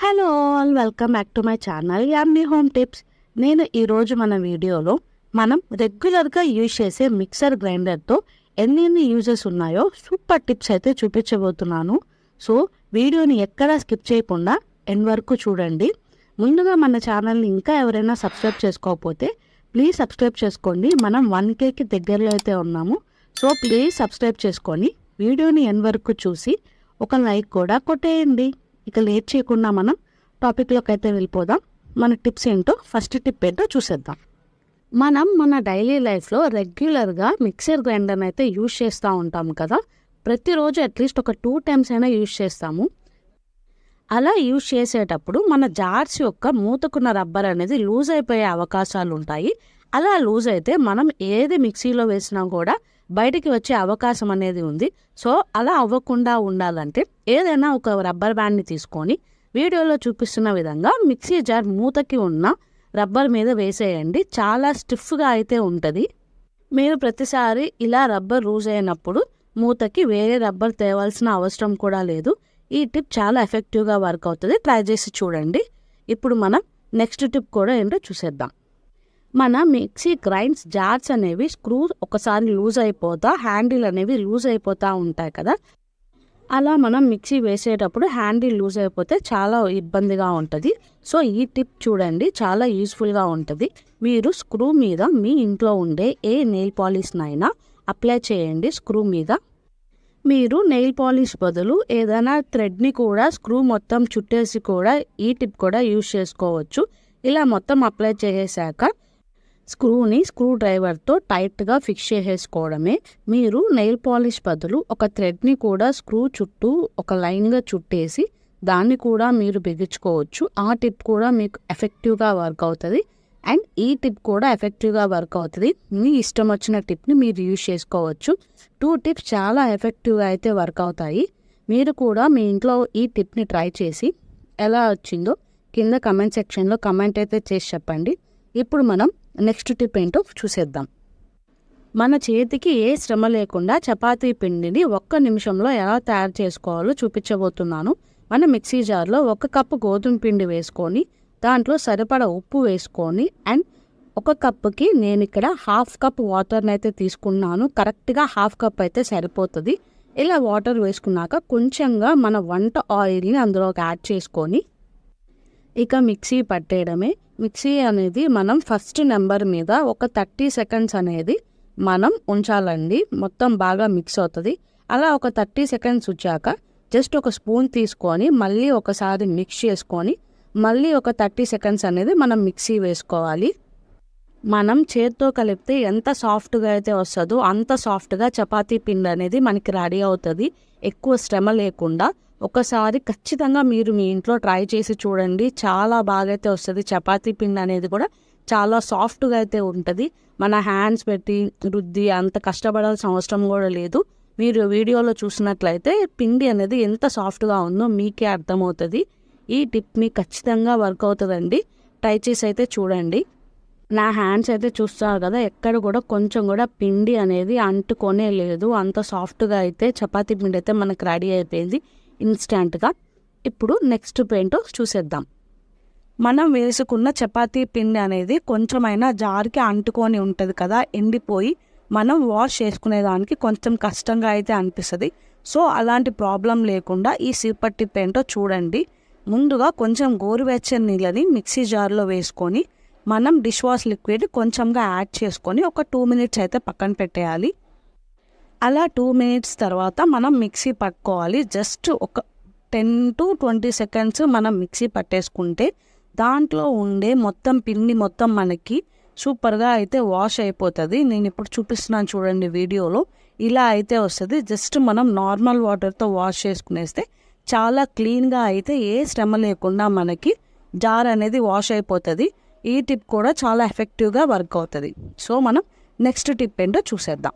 Hello all, welcome back to my channel yummy home tips. నేను ఈరోజు మన వీడియోలో మనం రెగ్యులర్గా యూజ్ చేసే మిక్సర్ గ్రైండర్తో ఎన్ని యూజెస్ ఉన్నాయో సూపర్ టిప్స్ అయితే చూపించబోతున్నాను. సో వీడియోని ఎక్కడా స్కిప్ చేయకుండా ఎండ్ వరకు చూడండి. ముందుగా మన ఛానల్ని ఇంకా ఎవరైనా సబ్స్క్రైబ్ చేసుకోకపోతే ప్లీజ్ సబ్స్క్రైబ్ చేసుకోండి. మనం 1Kకి దగ్గరలో అయితే ఉన్నాము. సో ప్లీజ్ సబ్స్క్రైబ్ చేసుకొని వీడియోని ఎండ్ వరకు చూసి ఒక లైక్ కూడా కొట్టేయండి. ఇక లేట్ చేయకుండా మనం టాపిక్లోకి అయితే వెళ్ళిపోదాం. మన టిప్స్ ఏంటో, ఫస్ట్ టిప్ ఏంటో చూసేద్దాం. మనం మన డైలీ లైఫ్లో రెగ్యులర్గా మిక్సర్ గ్రైండర్ని అయితే యూజ్ చేస్తూ ఉంటాం కదా. ప్రతిరోజు అట్లీస్ట్ ఒక 2 times అయినా యూజ్ చేస్తాము. అలా యూజ్ చేసేటప్పుడు మన జార్స్ యొక్క మూతకున్న రబ్బర్ అనేది లూజ్ అయిపోయే అవకాశాలు ఉంటాయి. అలా లూజ్ అయితే మనం ఏది మిక్సీలో వేసినా కూడా బయటికి వచ్చే అవకాశం అనేది ఉంది. సో అలా అవ్వకుండా ఉండాలంటే ఏదైనా ఒక రబ్బర్ బ్యాండ్ని తీసుకొని వీడియోలో చూపిస్తున్న విధంగా మిక్సీ జార్ మూతకి ఉన్న రబ్బర్ మీద వేసేయండి. చాలా స్టిఫ్గా అయితే ఉంటుంది. మీరు ప్రతిసారి ఇలా రబ్బర్ లూజ్ అయినప్పుడు మూతకి వేరే రబ్బర్ తేవాల్సిన అవసరం కూడా లేదు. ఈ టిప్ చాలా ఎఫెక్టివ్గా వర్క్ అవుతుంది. ట్రై చేసి చూడండి. ఇప్పుడు మనం నెక్స్ట్ టిప్ కూడా ఏంటో చూసేద్దాం. మన మిక్సీ గ్రైండ్స్ జార్స్ అనేవి స్క్రూ ఒకసారి లూజ్ అయిపోతా, హ్యాండిల్ అనేవి లూజ్ అయిపోతూ ఉంటాయి కదా. అలా మనం మిక్సీ వేసేటప్పుడు హ్యాండిల్ లూజ్ అయిపోతే చాలా ఇబ్బందిగా ఉంటుంది. సో ఈ టిప్ చూడండి, చాలా యూస్ఫుల్గా ఉంటుంది. మీరు స్క్రూ మీద మీ ఇంట్లో ఉండే ఏ నెయిల్ పాలిష్నైనా అప్లై చేయండి స్క్రూ మీద. మీరు నెయిల్ పాలిష్ బదులు ఏదైనా థ్రెడ్ని కూడా స్క్రూ మొత్తం చుట్టేసి కూడా ఈ టిప్ కూడా యూజ్ చేసుకోవచ్చు. ఇలా మొత్తం అప్లై చేసాక స్క్రూని స్క్రూ డ్రైవర్తో టైట్గా ఫిక్స్ చేసేసుకోవడమే. మీరు నెయిల్ పాలిష్ బదులు ఒక థ్రెడ్ని కూడా స్క్రూ చుట్టూ ఒక లైన్గా చుట్టేసి దాన్ని కూడా మీరు బిగించుకోవచ్చు. ఆ టిప్ కూడా మీకు ఎఫెక్టివ్గా వర్క్ అవుతుంది. అండ్ ఈ టిప్ కూడా ఎఫెక్టివ్గా వర్క్ అవుతుంది. మీ ఇష్టం వచ్చిన టిప్ని మీరు యూజ్ చేసుకోవచ్చు. 2 టిప్స్ చాలా ఎఫెక్టివ్గా అయితే వర్క్ అవుతాయి. మీరు కూడా మీ ఇంట్లో ఈ టిప్ని ట్రై చేసి ఎలా వచ్చిందో కింద కమెంట్ సెక్షన్లో కమెంట్ అయితే చేసి చెప్పండి. ఇప్పుడు మనం నెక్స్ట్ టిప్ ఏంటో చూసేద్దాం. మన చేతికి ఏ శ్రమ లేకుండా చపాతీ పిండిని 1 నిమిషంలో ఎలా తయారు చేసుకోవాలో చూపించబోతున్నాను. మన మిక్సీ జార్లో 1 కప్పు గోధుమ పిండి వేసుకొని దాంట్లో సరిపడా ఉప్పు వేసుకొని అండ్ 1 కప్పుకి నేను ఇక్కడ 1/2 కప్ వాటర్ని అయితే తీసుకున్నాను. కరెక్ట్గా 1/2 కప్ అయితే సరిపోతుంది. ఇలా వాటర్ వేసుకున్నాక కొంచెంగా మన వంట ఆయిల్ని అందులోకి యాడ్ చేసుకొని ఇక మిక్సీ పట్టేయడమే. మిక్సీ అనేది మనం ఫస్ట్ నెంబర్ మీద ఒక 30 seconds అనేది మనం ఉంచాలండి. మొత్తం బాగా మిక్స్ అవుతుంది. అలా ఒక 30 seconds వచ్చాక జస్ట్ ఒక స్పూన్ తీసుకొని మళ్ళీ ఒకసారి మిక్స్ చేసుకొని మళ్ళీ ఒక 30 seconds అనేది మనం మిక్సీ వేసుకోవాలి. మనం చేత్తో కలిపితే ఎంత సాఫ్ట్గా అయితే వస్తుందో అంత సాఫ్ట్గా చపాతీ పిండి అనేది మనకి రెడీ అవుతుంది. ఎక్కువ శ్రమ లేకుండా. ఒకసారి ఖచ్చితంగా మీరు మీ ఇంట్లో ట్రై చేసి చూడండి. చాలా బాగా అయితే వస్తుంది. చపాతీ పిండి అనేది కూడా చాలా సాఫ్ట్గా అయితే ఉంటుంది. మన హ్యాండ్స్ పెట్టి రుద్ది అంత కష్టపడాల్సిన అవసరం కూడా లేదు. మీరు వీడియోలో చూసినట్లయితే పిండి అనేది ఎంత సాఫ్ట్గా ఉందో మీకే అర్థమవుతుంది. ఈ టిప్ని ఖచ్చితంగా వర్క్ అవుతుందండి. ట్రై చేసి అయితే చూడండి. నా హ్యాండ్స్ అయితే చూస్తారు కదా, ఎక్కడ కూడా కొంచెం కూడా పిండి అనేది అంటుకొనే లేదు. అంత సాఫ్ట్గా అయితే చపాతీ పిండి అయితే మనకు రెడీ అయిపోయింది ఇన్స్టెంట్గా. ఇప్పుడు నెక్స్ట్ ఏంటో చూసేద్దాం. మనం వేసుకున్న చపాతీ పిండి అనేది కొంచెమైనా జార్కి అంటుకొని ఉంటుంది కదా, ఎండిపోయి మనం వాష్ చేసుకునేదానికి కొంచెం కష్టంగా అయితే అనిపిస్తుంది. సో అలాంటి ప్రాబ్లం లేకుండా ఈ సూపర్ టిప్ ఏంటో చూడండి. ముందుగా కొంచెం గోరువెచ్చని నీళ్ళని మిక్సీ జార్లో వేసుకొని మనం డిష్ వాష్ లిక్విడ్ కొంచెంగా యాడ్ చేసుకొని ఒక 2 minutes అయితే పక్కన పెట్టేయాలి. అలా 2 minutes తర్వాత మనం మిక్సీ పట్టుకోవాలి. జస్ట్ ఒక 10 to 20 seconds మనం మిక్సీ పట్టేసుకుంటే దాంట్లో ఉండే మొత్తం పిండి మొత్తం మనకి సూపర్గా అయితే వాష్ అయిపోతుంది. నేను ఇప్పుడు చూపిస్తున్నాను చూడండి వీడియోలో. ఇలా అయితే వస్తుంది. జస్ట్ మనం నార్మల్ వాటర్తో వాష్ చేసుకునేస్తే చాలా క్లీన్గా అయితే ఏ శ్రమ లేకుండా మనకి జార్ అనేది వాష్ అయిపోతుంది. ఈ టిప్ కూడా చాలా ఎఫెక్టివ్గా వర్క్ అవుతుంది. సో మనం నెక్స్ట్ టిప్ ఏంటో చూసేద్దాం.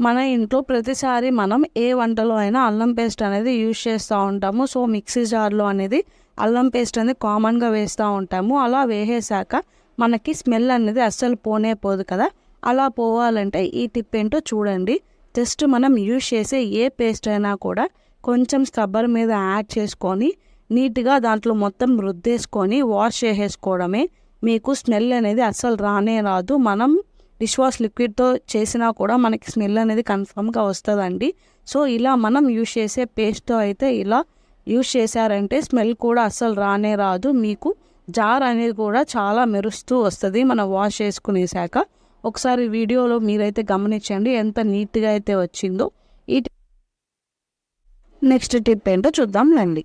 మన ఇంట్లో ప్రతిసారి మనం ఏ వంటలో అయినా అల్లం పేస్ట్ అనేది యూజ్ చేస్తూ ఉంటాము. సో మిక్సీ జార్లో అనేది అల్లం పేస్ట్ అనేది కామన్గా వేస్తూ ఉంటాము. అలా వేసేసాక మనకి స్మెల్ అనేది అస్సలు పోదు కదా. అలా పోవాలంటే ఈ టిప్ ఏంటో చూడండి. జస్ట్ మనం యూజ్ చేసే ఏ పేస్ట్ అయినా కూడా కొంచెం స్క్రబ్బర్ మీద యాడ్ చేసుకొని నీట్గా దాంట్లో మొత్తం రుద్దేసుకొని వాష్ చేసేసుకోవడమే. మీకు స్మెల్ అనేది అస్సలు రానే రాదు. మనం డిష్ వాష్ లిక్విడ్తో చేసినా కూడా మనకి స్మెల్ అనేది కన్ఫర్మ్గా వస్తుందండి. సో ఇలా మనం యూజ్ చేసే పేస్ట్తో అయితే ఇలా యూజ్ చేశారంటే స్మెల్ కూడా అస్సలు రానే రాదు. మీకు జార్ అనేది కూడా చాలా మెరుస్తూ వస్తుంది మనం వాష్ చేసుకునేసాక. ఒకసారి వీడియోలో మీరైతే గమనించండి ఎంత నీట్గా అయితే వచ్చిందో. ఈ నెక్స్ట్ టిప్ ఏంటో చూద్దాం రండి.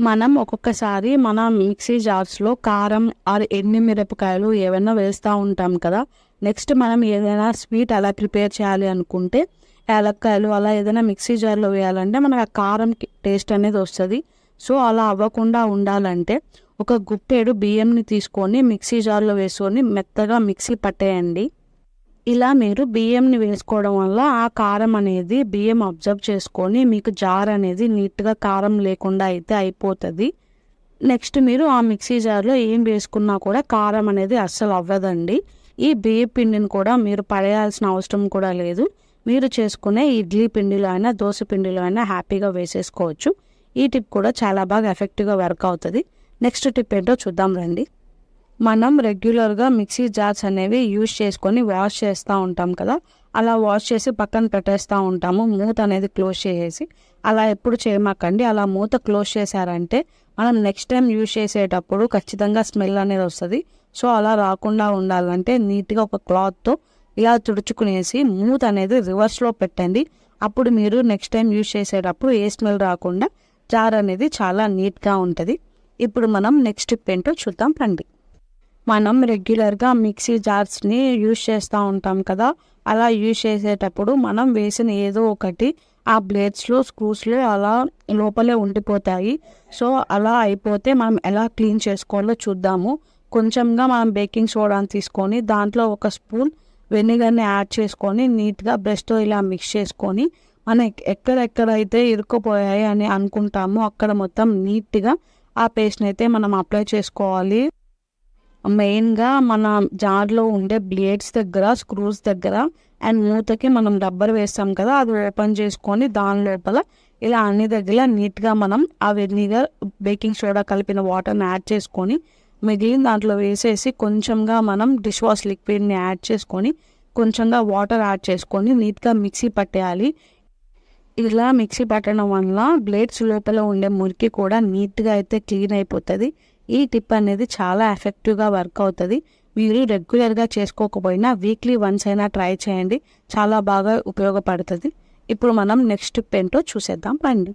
మనం ఒక్కొక్కసారి మన మిక్సీ జార్స్లో కారం ఆర్ ఎండు మిరపకాయలు ఏమైనా వేస్తూ ఉంటాం కదా. నెక్స్ట్ మనం ఏదైనా స్వీట్ అలా ప్రిపేర్ చేయాలి అనుకుంటే యాలక్కాయలు అలా ఏదైనా మిక్సీ జార్లో వేయాలంటే మనకు ఆ కారం టేస్ట్ అనేది వస్తుంది. సో అలా అవ్వకుండా ఉండాలంటే ఒక గుప్పెడు బియ్యంని తీసుకొని మిక్సీ జార్లో వేసుకొని మెత్తగా మిక్సీ పట్టేయండి. ఇలా మీరు బియ్యంని వేసుకోవడం వల్ల ఆ కారం అనేది బియ్యం అబ్జర్వ్ చేసుకొని మీకు జార్ అనేది నీట్గా కారం లేకుండా అయితే అయిపోతుంది. నెక్స్ట్ మీరు ఆ మిక్సీ జార్లో ఏం వేసుకున్నా కూడా కారం అనేది అస్సలు అవ్వదండి. ఈ బియ్యం పిండిని కూడా మీరు పడేయాల్సిన అవసరం కూడా లేదు. మీరు చేసుకునే ఇడ్లీ పిండిలో అయినా దోశ పిండిలో అయినా హ్యాపీగా వేసేసుకోవచ్చు. ఈ టిప్ కూడా చాలా బాగా ఎఫెక్టివ్గా వర్క్ అవుతుంది. నెక్స్ట్ టిప్ ఏంటో చూద్దాం రండి. మనం రెగ్యులర్గా మిక్సీ జార్స్ అనేవి యూజ్ చేసుకొని వాష్ చేస్తూ ఉంటాం కదా. అలా వాష్ చేసి పక్కన పెట్టేస్తూ ఉంటాము మూత అనేది క్లోజ్ చేసేసి. అలా ఎప్పుడు చేయమాకండి. అలా మూత క్లోజ్ చేశారంటే మనం నెక్స్ట్ టైం యూజ్ చేసేటప్పుడు ఖచ్చితంగా స్మెల్ అనేది వస్తుంది. సో అలా రాకుండా ఉండాలంటే నీట్గా ఒక క్లాత్తో ఇలా తుడుచుకునేసి మూత అనేది రివర్స్లో పెట్టండి. అప్పుడు మీరు నెక్స్ట్ టైం యూజ్ చేసేటప్పుడు ఏ స్మెల్ రాకుండా జార్ అనేది చాలా నీట్గా ఉంటుంది. ఇప్పుడు మనం నెక్స్ట్ టిప్ ఏంటో చూద్దాం రండి. మనం రెగ్యులర్గా మిక్సీ జార్స్ని యూజ్ చేస్తూ ఉంటాం కదా. అలా యూజ్ చేసేటప్పుడు మనం వేసిన ఏదో ఒకటి ఆ బ్లేడ్స్లో స్క్రూస్లో అలా లోపలే ఉండిపోతాయి. సో అలా అయిపోతే మనం ఎలా క్లీన్ చేసుకోవాలో చూద్దాము. కొంచెంగా మనం బేకింగ్ సోడాని తీసుకొని దాంట్లో ఒక స్పూన్ వెనిగర్ని యాడ్ చేసుకొని నీట్గా బ్రష్తో ఇలా మిక్స్ చేసుకొని మనం ఎక్కడెక్కడైతే ఇరుక్కుపోయాయి అని అనుకుంటామో అక్కడ మొత్తం నీట్గా ఆ పేస్ట్ని అయితే మనం అప్లై చేసుకోవాలి. మెయిన్గా మన జార్లో ఉండే బ్లేడ్స్ దగ్గర స్క్రూస్ దగ్గర అండ్ మూతకి మనం రబ్బర్ వేస్తాం కదా, అది ఓపెన్ చేసుకొని దాని లోపల ఇలా అన్ని దగ్గర నీట్గా మనం ఆ వెనిగర్ బేకింగ్ సోడా కలిపిన వాటర్ని యాడ్ చేసుకొని మిగిలిన దాంట్లో వేసేసి కొంచెంగా మనం డిష్ వాష్ లిక్విడ్ని యాడ్ చేసుకొని కొంచెంగా వాటర్ యాడ్ చేసుకొని నీట్గా మిక్సీ పట్టేయాలి. ఇలా మిక్సీ పట్టడం వల్ల బ్లేడ్స్ లోపల ఉండే మురికి కూడా నీట్గా అయితే క్లీన్ అయిపోతుంది. ఈ టిప్ అనేది చాలా ఎఫెక్టివ్గా వర్క్ అవుతుంది. మీరు రెగ్యులర్గా చేసుకోకపోయినా వీక్లీ వన్స్ అయినా ట్రై చేయండి, చాలా బాగా ఉపయోగపడుతుంది. ఇప్పుడు మనం నెక్స్ట్ టిప్ ఏంటో చూసేద్దాం రండి.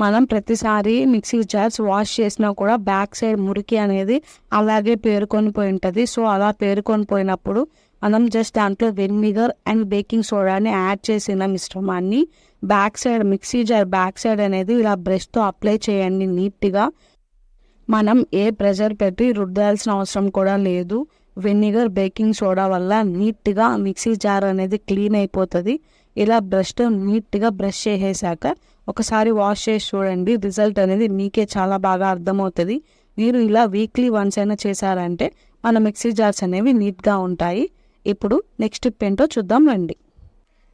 మనం ప్రతిసారి మిక్సీ జార్స్ వాష్ చేసినా కూడా బ్యాక్ సైడ్ మురికి అనేది అలాగే పేరుకొని పోయి ఉంటుంది. సో అలా పేరుకొని పోయినప్పుడు మనం జస్ట్ దాంట్లో వెనిగర్ అండ్ బేకింగ్ సోడాని యాడ్ చేసిన మిశ్రమాన్ని back side mixie jar back side అనేది ఇలా బ్రష్తో అప్లై చేయండి నీట్గా. మనం ఏ ప్రెషర్ పెట్టి రుద్దాల్సిన అవసరం కూడా లేదు. వెనిగర్ బేకింగ్ సోడా వల్ల నీట్గా మిక్సీ జార్ అనేది క్లీన్ అయిపోతుంది. ఇలా బ్రష్తో నీట్గా బ్రష్ చేసేసాక ఒకసారి వాష్ చేసి చూడండి, రిజల్ట్ అనేది మీకే చాలా బాగా అర్థమవుతుంది. మీరు ఇలా వీక్లీ వన్స్ అయినా చేశారంటే మన మిక్సీ జార్స్ అనేవి నీట్గా ఉంటాయి. ఇప్పుడు నెక్స్ట్ టిప్ ఏంటో చూద్దాం రండి.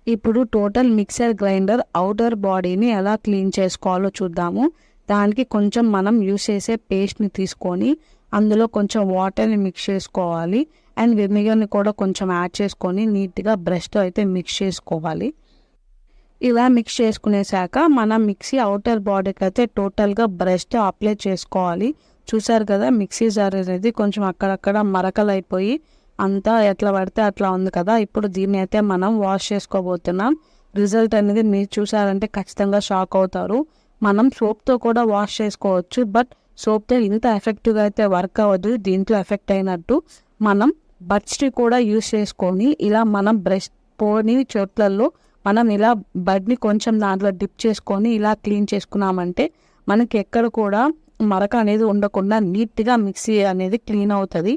ఇప్పుడు టోటల్ మిక్సర్ గ్రైండర్ అవుటర్ బాడీని ఎలా క్లీన్ చేసుకోవాలో చూద్దాము. దానికి కొంచెం మనం యూస్ చేసే పేస్ట్ని తీసుకొని అందులో కొంచెం వాటర్ని మిక్స్ చేసుకోవాలి అండ్ వెనిగర్ని కూడా కొంచెం యాడ్ చేసుకొని నీట్గా బ్రష్తో అయితే మిక్స్ చేసుకోవాలి. ఇలా మిక్స్ చేసుకునేసాక మనం మిక్సీ అవుటర్ బాడీకి అయితే టోటల్గా బ్రష్తో అప్లై చేసుకోవాలి. చూసారు కదా మిక్సీ జార్ అనేది కొంచెం అక్కడక్కడ మరకలు అయిపోయి అంతా ఎట్లా పడితే అట్లా ఉంది కదా. ఇప్పుడు దీన్ని అయితే మనం వాష్ చేసుకోబోతున్నాం. రిజల్ట్ అనేది మీరు చూసారంటే ఖచ్చితంగా షాక్ అవుతారు. మనం సోప్తో కూడా వాష్ చేసుకోవచ్చు, బట్ సోప్తో ఇంత ఎఫెక్టివ్గా అయితే వర్క్ అవ్వదు. దీంట్లో ఎఫెక్ట్ అయినట్టు మనం బడ్స్ని కూడా యూస్ చేసుకొని ఇలా మనం బ్రష్ పోని చోట్లలో మనం ఇలా బడ్ని కొంచెం దాంట్లో డిప్ చేసుకొని ఇలా క్లీన్ చేసుకున్నామంటే మనకి ఎక్కడ కూడా మరక అనేది ఉండకుండా నీట్గా మిక్సీ అనేది క్లీన్ అవుతుంది.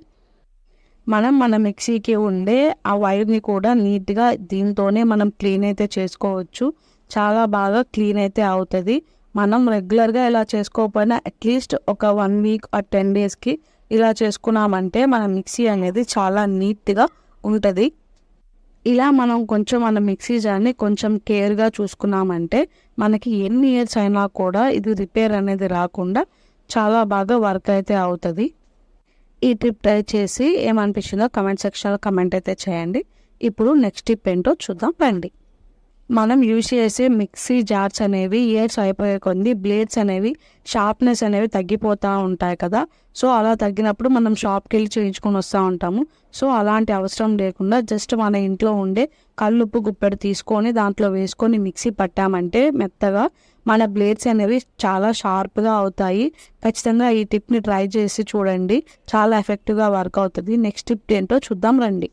మన మిక్సీకి ఉండే ఆ వైర్ని కూడా నీట్గా దీంతోనే మనం క్లీన్ అయితే చేసుకోవచ్చు. చాలా బాగా క్లీన్ అయితే అవుతుంది. మనం రెగ్యులర్గా ఇలా చేసుకోకపోయినా అట్లీస్ట్ ఒక 1 వీక్ ఆ 10 డేస్కి ఇలా చేసుకున్నామంటే మన మిక్సీ అనేది చాలా నీట్గా ఉంటుంది. ఇలా మనం కొంచెం మన మిక్సీ జార్ని కొంచెం కేర్గా చూసుకున్నామంటే మనకి ఎన్ని ఇయర్స్ అయినా కూడా ఇది రిపేర్ అనేది రాకుండా చాలా బాగా వర్క్ అయితే అవుతుంది. ఈ టిప్ ట్రై చేసి ఏమనిపించిందో కమెంట్ సెక్షన్లో కమెంట్ అయితే చేయండి. ఇప్పుడు నెక్స్ట్ టిప్ ఏంటో చూద్దాం రండి. మనం యూజ్ చేసే మిక్సీ జార్స్ అనేవి ఇయర్స్ అయిపోయే కొద్ది బ్లేడ్స్ అనేవి షార్ప్నెస్ అనేవి తగ్గిపోతూ ఉంటాయి కదా. సో అలా తగ్గినప్పుడు మనం షాప్కి వెళ్ళి చేయించుకొని వస్తూ ఉంటాము. సో అలాంటి అవసరం లేకుండా జస్ట్ మన ఇంట్లో ఉండే కల్లుప్పు గుప్పెడు తీసుకొని దాంట్లో వేసుకొని మిక్సీ పట్టామంటే మెత్తగా మన బ్లేడ్స్ అనేవి చాలా షార్ప్గా అవుతాయి. ఖచ్చితంగా ఈ టిప్ని ట్రై చేసి చూడండి, చాలా ఎఫెక్టివ్గా వర్క్ అవుతుంది. నెక్స్ట్ టిప్ ఏంటో చూద్దాం రండి.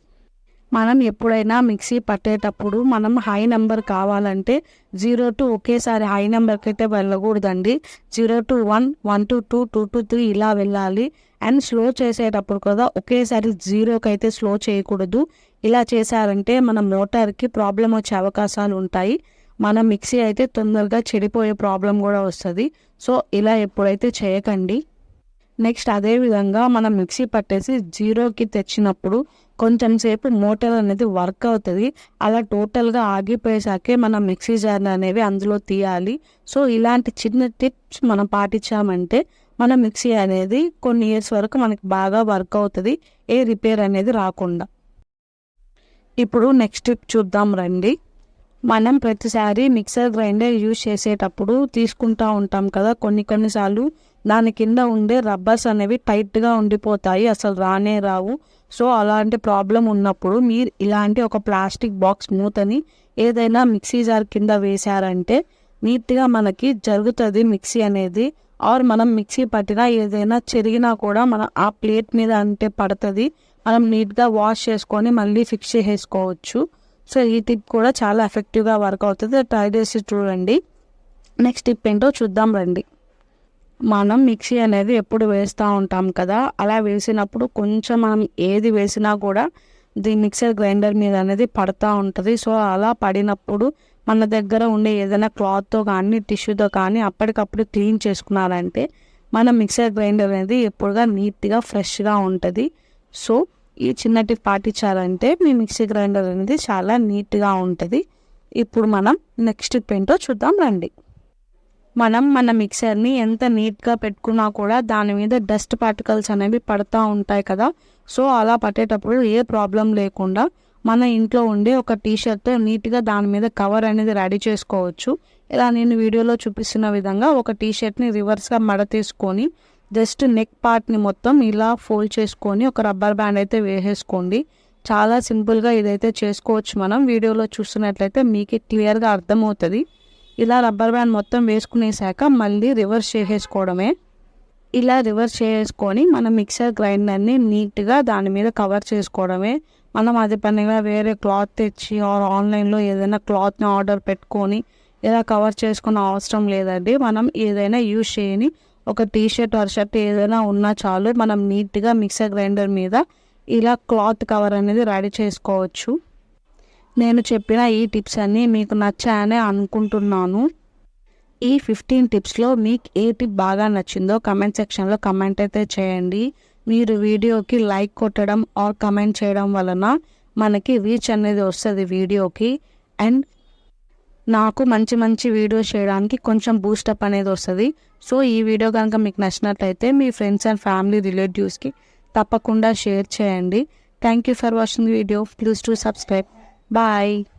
మనం ఎప్పుడైనా మిక్సీ పట్టేటప్పుడు మనం హై నెంబర్ కావాలంటే 0 to ఒకేసారి హై నెంబర్కి అయితే వెళ్ళకూడదండి. 0 to 1, 1 to 2, 2 to 3 ఇలా వెళ్ళాలి. అండ్ స్లో చేసేటప్పుడు కూడా ఒకేసారి 0కి అయితే స్లో చేయకూడదు. ఇలా చేశారంటే మన మోటార్కి ప్రాబ్లం వచ్చే అవకాశాలు ఉంటాయి. మన మిక్సీ అయితే తొందరగా చెడిపోయే ప్రాబ్లం కూడా వస్తుంది. సో ఇలా ఎప్పుడైతే చేయకండి. నెక్స్ట్ అదేవిధంగా మనం మిక్సీ పట్టేసి 0కి తెచ్చినప్పుడు కొంచెం సేపు మోటార్ అనేది వర్క్ అవుతుంది. అలా టోటల్గా ఆగిపోయేసాకే మనం మిక్సీ జార్ అనేవి అందులో తీయాలి. సో ఇలాంటి చిన్న టిప్స్ మనం పాటించామంటే మన మిక్సీ అనేది కొన్ని ఇయర్స్ వరకు మనకి బాగా వర్క్ అవుతుంది, ఏ రిపేర్ అనేది రాకుండా. ఇప్పుడు నెక్స్ట్ టిప్ చూద్దాం రండి. మనం ప్రతిసారి మిక్సర్ గ్రైండర్ యూజ్ చేసేటప్పుడు తీసుకుంటూ ఉంటాం కదా, కొన్నిసార్లు దాని కింద ఉండే రబ్బర్స్ అనేవి టైట్గా ఉండిపోతాయి, అసలు రానే రావు. సో అలాంటి ప్రాబ్లం ఉన్నప్పుడు మీరు ఇలాంటి ఒక ప్లాస్టిక్ బాక్స్ మూతని ఏదైనా మిక్సీ జార్ కింద వేశారంటే నీట్గా మనకి జరుగుతుంది మిక్సీ అనేది. ఆర్ మనం మిక్సీ పట్టినా ఏదైనా చెరిగినా కూడా మనం ఆ ప్లేట్ మీద అంటే పడుతుంది, మనం నీట్గా వాష్ చేసుకొని మళ్ళీ ఫిక్స్ చేసుకోవచ్చు. సో ఈ టిప్ కూడా చాలా ఎఫెక్టివ్గా వర్క్ అవుతుంది, ట్రై చేసి చూడండి. నెక్స్ట్ టిప్ ఏంటో చూద్దాం రండి. మనం మిక్సీ అనేది ఎప్పుడు వేస్తూ ఉంటాం కదా, అలా వేసినప్పుడు కొంచెం మనం ఏది వేసినా కూడా మిక్సర్ గ్రైండర్ మీద అనేది పడుతూ ఉంటుంది. సో అలా పడినప్పుడు మన దగ్గర ఉండే ఏదైనా క్లాత్తో కానీ టిష్యూతో కానీ అప్పటికప్పుడు క్లీన్ చేసుకున్నారంటే మన మిక్సర్ గ్రైండర్ అనేది ఎప్పుడుగా నీట్గా ఫ్రెష్గా ఉంటుంది. సో ఈ చిన్న టిప్ పాటించాలంటే మీ మిక్సీ గ్రైండర్ అనేది చాలా నీట్గా ఉంటుంది. ఇప్పుడు మనం నెక్స్ట్ టిప్ ఏంటో చూద్దాం రండి. మనం మన మిక్సర్ని ఎంత నీట్గా పెట్టుకున్నా కూడా దాని మీద డస్ట్ పార్టికల్స్ అనేవి పడుతూ ఉంటాయి కదా. సో అలా పట్టేటప్పుడు ఏ ప్రాబ్లం లేకుండా మన ఇంట్లో ఉండే ఒక టీషర్ట్తో నీట్గా దాని మీద కవర్ అనేది రెడీ చేసుకోవచ్చు. ఇలా నేను వీడియోలో చూపిస్తున్న విధంగా ఒక టీషర్ట్ని రివర్స్గా మడ తీసుకొని జస్ట్ నెక్ పార్ట్ని మొత్తం ఇలా ఫోల్డ్ చేసుకొని ఒక రబ్బర్ బ్యాండ్ అయితే వేసేసుకోండి. చాలా సింపుల్గా ఇదైతే చేసుకోవచ్చు. మనం వీడియోలో చూస్తున్నట్లయితే మీకు క్లియర్గా అర్థమవుతుంది. ఇలా రబ్బర్ బ్యాండ్ మొత్తం వేసుకునేసాక మళ్ళీ రివర్స్ చేసేసుకోవడమే. ఇలా రివర్స్ చేసుకొని మనం మిక్సర్ గ్రైండర్ని నీట్గా దాని మీద కవర్ చేసుకోవడమే. మనం అది పనిగా వేరే క్లాత్ తెచ్చి ఆన్లైన్లో ఏదైనా క్లాత్ని ఆర్డర్ పెట్టుకొని ఇలా కవర్ చేసుకున్న అవసరం లేదండి. మనం ఏదైనా యూజ్ చేయని ఒక టీషర్ట్ ఆర్ షర్ట్ ఏదైనా ఉన్నా చాలు, మనం నీట్గా మిక్సర్ గ్రైండర్ మీద ఇలా క్లాత్ కవర్ అనేది రెడీ చేసుకోవచ్చు. నేను చెప్పిన ఈ టిప్స్ అన్నీ మీకు నచ్చాయని అనుకుంటున్నాను. ఈ 15 టిప్స్లో మీకు ఏ టిప్ బాగా నచ్చిందో కమెంట్ సెక్షన్లో కమెంట్ అయితే చేయండి. మీరు వీడియోకి లైక్ కొట్టడం ఆర్ కమెంట్ చేయడం వలన మనకి రీచ్ అనేది వస్తుంది వీడియోకి. అండ్ నాకు మంచి వీడియోస్ చేయడానికి కొంచెం బూస్టప్ అనేది వస్తుంది. సో ఈ వీడియో కనుక మీకు నచ్చినట్లయితే మీ ఫ్రెండ్స్ అండ్ ఫ్యామిలీ రిలేటివ్స్కి తప్పకుండా షేర్ చేయండి. Thank you for watching video. Please to subscribe. Bye.